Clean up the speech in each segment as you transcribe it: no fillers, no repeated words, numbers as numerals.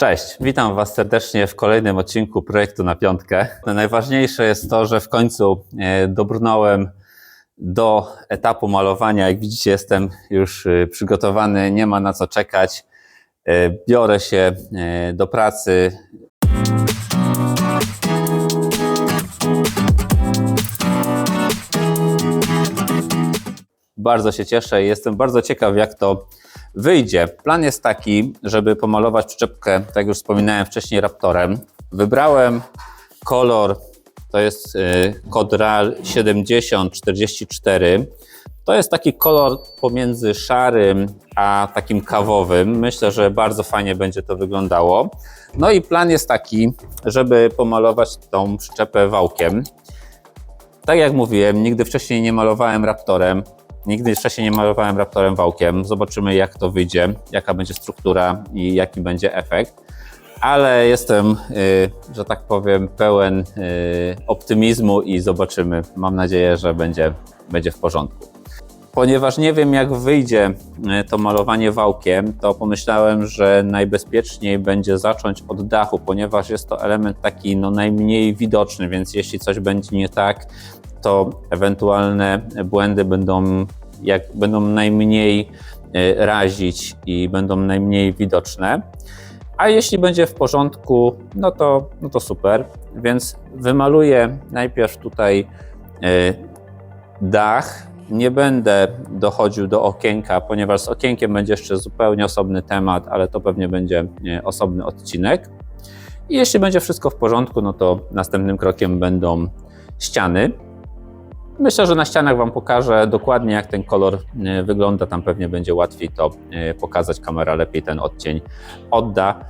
Cześć, witam Was serdecznie w kolejnym odcinku Projektu na Piątkę. Najważniejsze jest to, że w końcu dobrnąłem do etapu malowania. Jak widzicie, jestem już przygotowany, nie ma na co czekać. Biorę się do pracy. Bardzo się cieszę i jestem bardzo ciekaw, jak to wyjdzie. Plan jest taki, żeby pomalować przyczepkę, tak jak już wspominałem wcześniej, Raptorem. Wybrałem kolor, to jest kod RAL 7044. To jest taki kolor pomiędzy szarym a takim kawowym. Myślę, że bardzo fajnie będzie to wyglądało. No i plan jest taki, żeby pomalować tą przyczepę wałkiem. Tak jak mówiłem, nigdy wcześniej nie malowałem Raptorem. Nigdy wcześniej nie malowałem Raptorem wałkiem. Zobaczymy, jak to wyjdzie, jaka będzie struktura i jaki będzie efekt. Ale jestem, że tak powiem, pełen optymizmu i zobaczymy. Mam nadzieję, że będzie w porządku. Ponieważ nie wiem, jak wyjdzie to malowanie wałkiem, to pomyślałem, że najbezpieczniej będzie zacząć od dachu, ponieważ jest to element taki najmniej widoczny, więc jeśli coś będzie nie tak, to ewentualne błędy będą najmniej razić i będą najmniej widoczne. A jeśli będzie w porządku, no to super. Więc wymaluję najpierw tutaj dach. Nie będę dochodził do okienka, ponieważ z okienkiem będzie jeszcze zupełnie osobny temat, ale to pewnie będzie osobny odcinek. I jeśli będzie wszystko w porządku, no to następnym krokiem będą ściany. Myślę, że na ścianach Wam pokażę dokładnie, jak ten kolor wygląda. Tam pewnie będzie łatwiej to pokazać. Kamera lepiej ten odcień odda.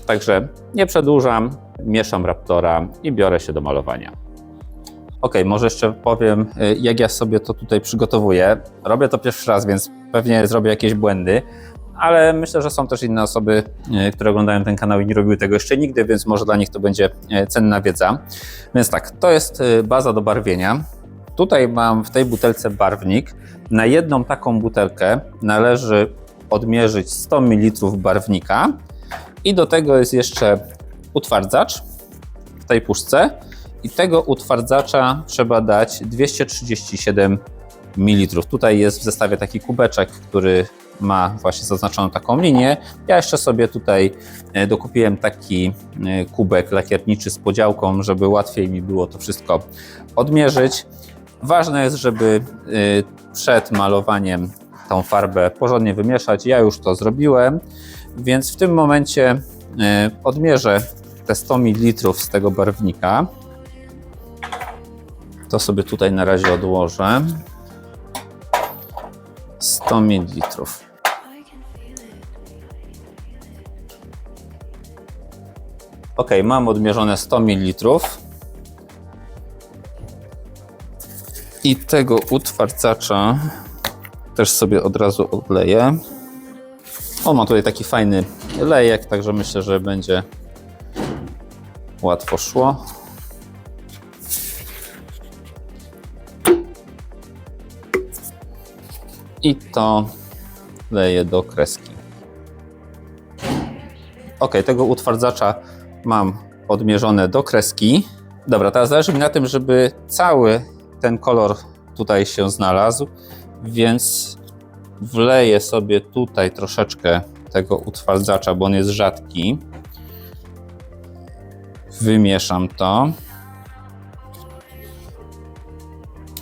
Także nie przedłużam, mieszam Raptora i biorę się do malowania. Ok, może jeszcze powiem, jak ja sobie to tutaj przygotowuję. Robię to pierwszy raz, więc pewnie zrobię jakieś błędy, ale myślę, że są też inne osoby, które oglądają ten kanał i nie robiły tego jeszcze nigdy, więc może dla nich to będzie cenna wiedza. Więc tak, to jest baza do barwienia. Tutaj mam w tej butelce barwnik. Na jedną taką butelkę należy odmierzyć 100 ml barwnika i do tego jest jeszcze utwardzacz w tej puszce i tego utwardzacza trzeba dać 237 ml. Tutaj jest w zestawie taki kubeczek, który ma właśnie zaznaczoną taką linię. Ja jeszcze sobie tutaj dokupiłem taki kubek lakierniczy z podziałką, żeby łatwiej mi było to wszystko odmierzyć. Ważne jest, żeby przed malowaniem tą farbę porządnie wymieszać. Ja już to zrobiłem, więc w tym momencie odmierzę te 100 ml z tego barwnika. To sobie tutaj na razie odłożę. 100 ml. Ok, mam odmierzone 100 ml. I tego utwardzacza też sobie od razu odleję. On ma tutaj taki fajny lejek, także myślę, że będzie łatwo szło. I to leję do kreski. Ok, tego utwardzacza mam odmierzone do kreski. Dobra, teraz zależy mi na tym, żeby cały ten kolor tutaj się znalazł, więc wleję sobie tutaj troszeczkę tego utwardzacza, bo on jest rzadki. Wymieszam to.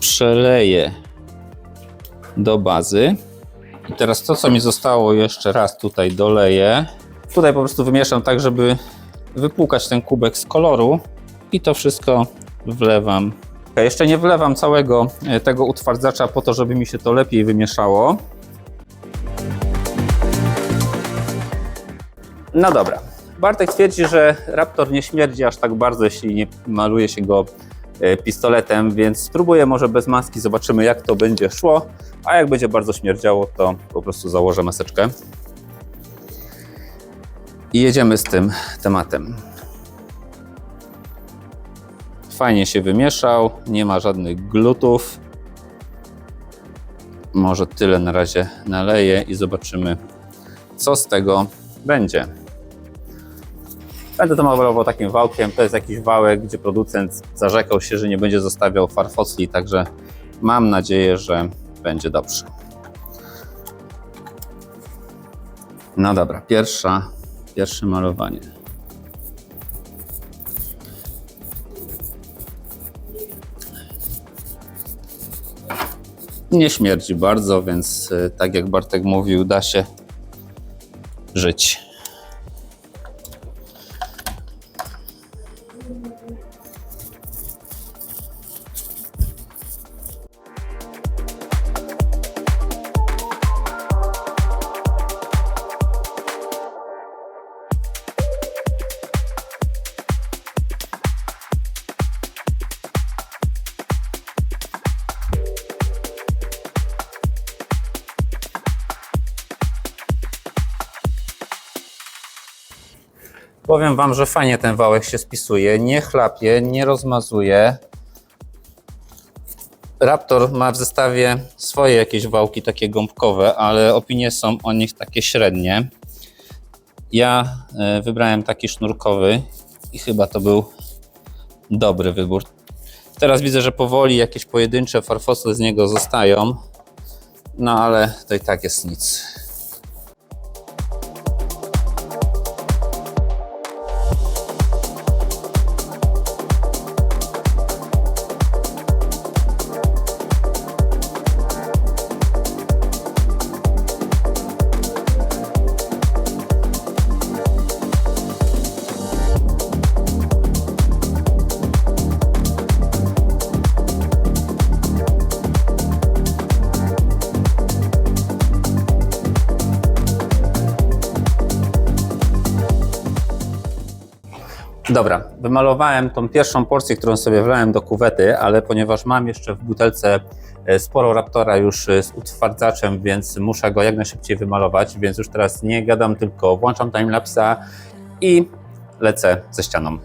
Przeleję do bazy. I teraz to, co mi zostało, jeszcze raz tutaj doleję. Tutaj po prostu wymieszam tak, żeby wypłukać ten kubek z koloru i to wszystko wlewam. Jeszcze nie wlewam całego tego utwardzacza po to, żeby mi się to lepiej wymieszało. No dobra. Bartek twierdzi, że Raptor nie śmierdzi aż tak bardzo, jeśli nie maluje się go pistoletem, więc spróbuję może bez maski, zobaczymy, jak to będzie szło, a jak będzie bardzo śmierdziało, to po prostu założę maseczkę i jedziemy z tym tematem. Fajnie się wymieszał, nie ma żadnych glutów. Może tyle na razie naleję i zobaczymy, co z tego będzie. Będę to malował takim wałkiem. To jest jakiś wałek, gdzie producent zarzekał się, że nie będzie zostawiał farfocli, także mam nadzieję, że będzie dobrze. No dobra, pierwsze malowanie. Nie śmierdzi bardzo, więc tak jak Bartek mówił, da się żyć. Powiem Wam, że fajnie ten wałek się spisuje, nie chlapie, nie rozmazuje. Raptor ma w zestawie swoje jakieś wałki takie gąbkowe, ale opinie są o nich takie średnie. Ja wybrałem taki sznurkowy i chyba to był dobry wybór. Teraz widzę, że powoli jakieś pojedyncze farfocle z niego zostają, no ale to i tak jest nic. Dobra, wymalowałem tą pierwszą porcję, którą sobie wlałem do kuwety, ale ponieważ mam jeszcze w butelce sporo Raptora już z utwardzaczem, więc muszę go jak najszybciej wymalować, więc już teraz nie gadam, tylko włączam timelapsa i lecę ze ścianą.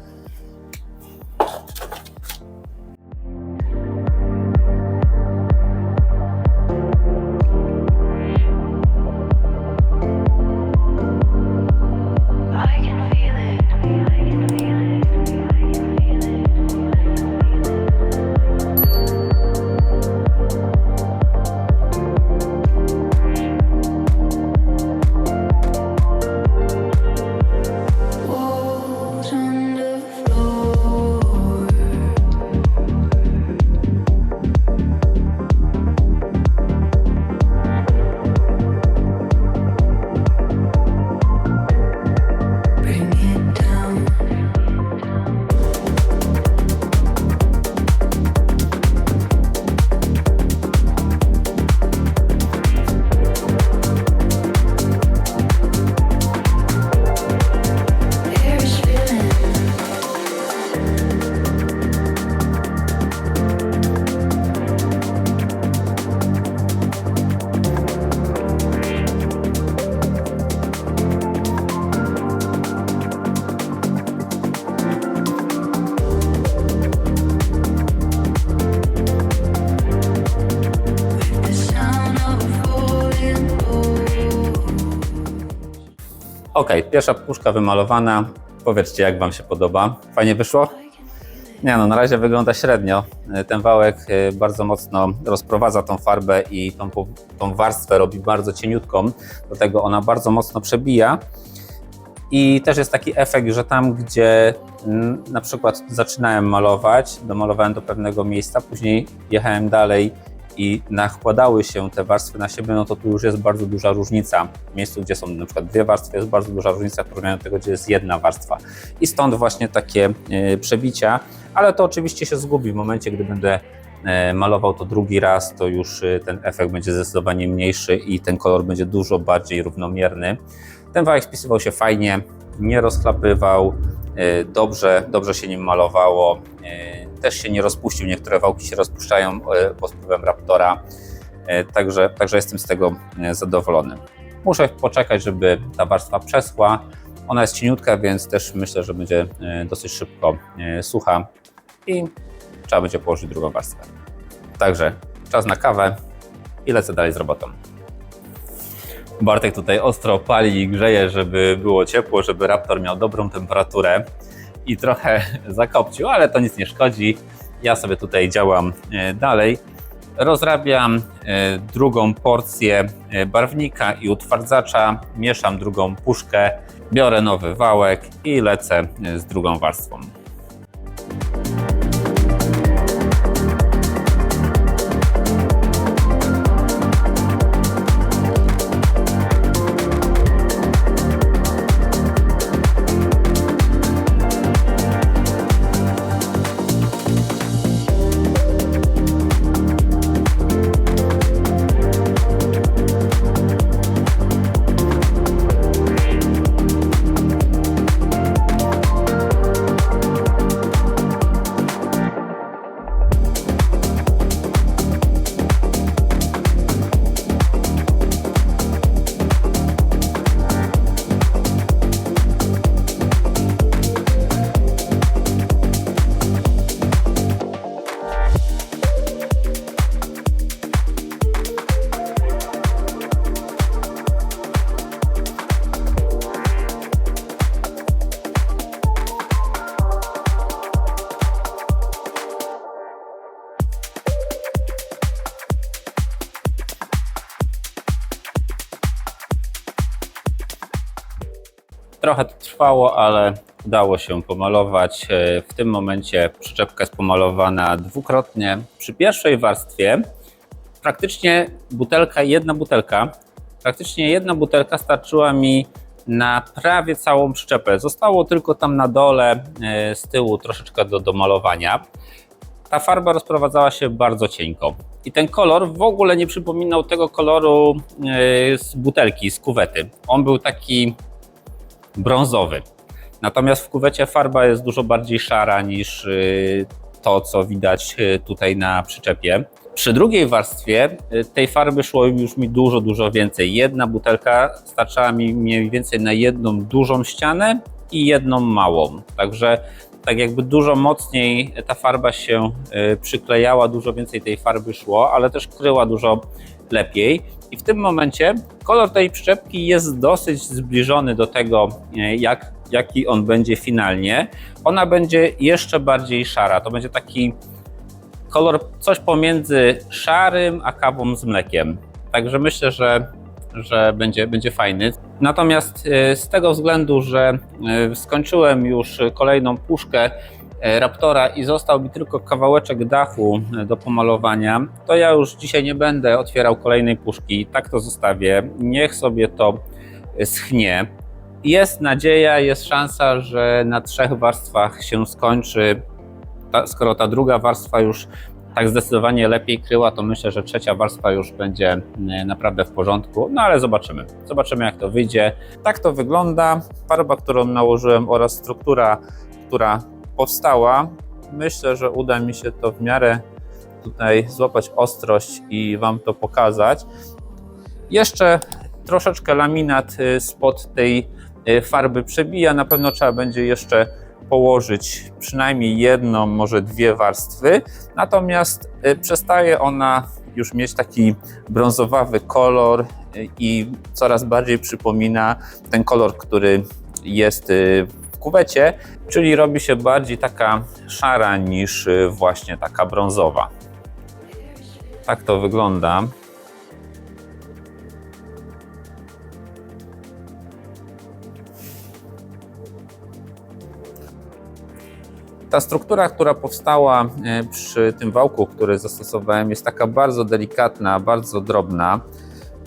Ok, pierwsza puszka wymalowana. Powiedzcie, jak Wam się podoba. Fajnie wyszło? Nie no, na razie wygląda średnio. Ten wałek bardzo mocno rozprowadza tą farbę i tą warstwę robi bardzo cieniutką. Do tego ona bardzo mocno przebija. I też jest taki efekt, że tam, gdzie na przykład zaczynałem malować, domalowałem do pewnego miejsca, później jechałem dalej i nakładały się te warstwy na siebie, no to tu już jest bardzo duża różnica. W miejscu, gdzie są na przykład dwie warstwy, jest bardzo duża różnica w porównaniu do tego, gdzie jest jedna warstwa. I stąd właśnie takie przebicia, ale to oczywiście się zgubi w momencie, gdy będę malował to drugi raz, to już ten efekt będzie zdecydowanie mniejszy i ten kolor będzie dużo bardziej równomierny. Ten wałek spisywał się fajnie, nie rozchlapywał, dobrze się nim malowało, też się nie rozpuścił, niektóre wałki się rozpuszczają pod wpływem Raptora, także jestem z tego zadowolony. Muszę poczekać, żeby ta warstwa przeschła, ona jest cieniutka, więc też myślę, że będzie dosyć szybko sucha i trzeba będzie położyć drugą warstwę. Także czas na kawę i lecę dalej z robotą. Bartek tutaj ostro pali i grzeje, żeby było ciepło, żeby Raptor miał dobrą temperaturę i trochę zakopcił, ale to nic nie szkodzi. Ja sobie tutaj działam dalej. Rozrabiam drugą porcję barwnika i utwardzacza, mieszam drugą puszkę, biorę nowy wałek i lecę z drugą warstwą. Trochę to trwało, ale udało się pomalować. W tym momencie przyczepka jest pomalowana dwukrotnie. Przy pierwszej warstwie praktycznie jedna butelka starczyła mi na prawie całą przyczepę. Zostało tylko tam na dole z tyłu troszeczkę do malowania. Ta farba rozprowadzała się bardzo cienko i ten kolor w ogóle nie przypominał tego koloru z butelki, z kuwety. On był taki brązowy. Natomiast w kuwecie farba jest dużo bardziej szara niż to, co widać tutaj na przyczepie. Przy drugiej warstwie tej farby szło już mi dużo więcej. Jedna butelka starczała mi mniej więcej na jedną dużą ścianę i jedną małą. Także tak jakby dużo mocniej ta farba się przyklejała, dużo więcej tej farby szło, ale też kryła dużo lepiej. I w tym momencie kolor tej przyczepki jest dosyć zbliżony do tego, jaki on będzie finalnie. Ona będzie jeszcze bardziej szara. To będzie taki kolor coś pomiędzy szarym a kawą z mlekiem. Także myślę, że będzie fajny. Natomiast z tego względu, że skończyłem już kolejną puszkę Raptora i został mi tylko kawałeczek dachu do pomalowania, to ja już dzisiaj nie będę otwierał kolejnej puszki. Tak to zostawię. Niech sobie to schnie. Jest nadzieja, jest szansa, że na 3 warstwach się skończy. Skoro ta druga warstwa już tak zdecydowanie lepiej kryła, to myślę, że 3. warstwa już będzie naprawdę w porządku. No ale zobaczymy. Zobaczymy, jak to wyjdzie. Tak to wygląda. Farba, którą nałożyłem, oraz struktura, która powstała. Myślę, że uda mi się to w miarę tutaj złapać ostrość i Wam to pokazać. Jeszcze troszeczkę laminat spod tej farby przebija. Na pewno trzeba będzie jeszcze położyć przynajmniej jedną, może 2 warstwy. Natomiast przestaje ona już mieć taki brązowawy kolor i coraz bardziej przypomina ten kolor, który jest w kuwecie, czyli robi się bardziej taka szara niż właśnie taka brązowa. Tak to wygląda. Ta struktura, która powstała przy tym wałku, który zastosowałem, jest taka bardzo delikatna, bardzo drobna.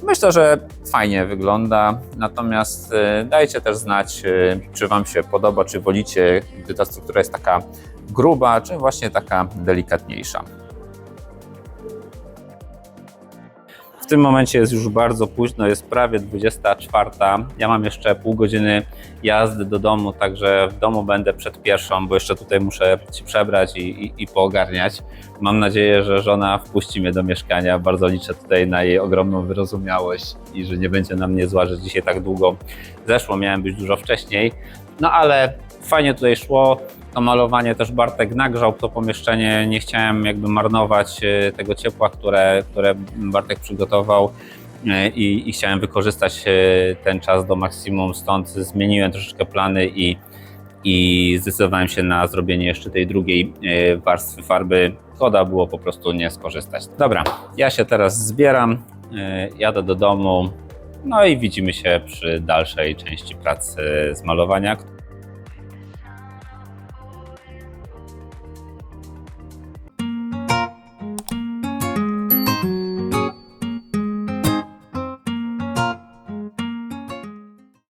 Myślę, że fajnie wygląda, natomiast dajcie też znać, czy Wam się podoba, czy wolicie, gdy ta struktura jest taka gruba, czy właśnie taka delikatniejsza. W tym momencie jest już bardzo późno, jest prawie 24. Ja mam jeszcze pół godziny jazdy do domu, także w domu będę przed 1, bo jeszcze tutaj muszę się przebrać i poogarniać. Mam nadzieję, że żona wpuści mnie do mieszkania. Bardzo liczę tutaj na jej ogromną wyrozumiałość i że nie będzie na mnie zła, że dzisiaj tak długo zeszło. Miałem być dużo wcześniej, no ale fajnie tutaj szło. To malowanie też Bartek nagrzał to pomieszczenie, nie chciałem jakby marnować tego ciepła, które Bartek przygotował. i chciałem wykorzystać ten czas do maksimum, stąd zmieniłem troszeczkę plany i zdecydowałem się na zrobienie jeszcze tej drugiej warstwy farby. Szkoda było po prostu nie skorzystać. Dobra, ja się teraz zbieram, jadę do domu, no i widzimy się przy dalszej części pracy z malowania.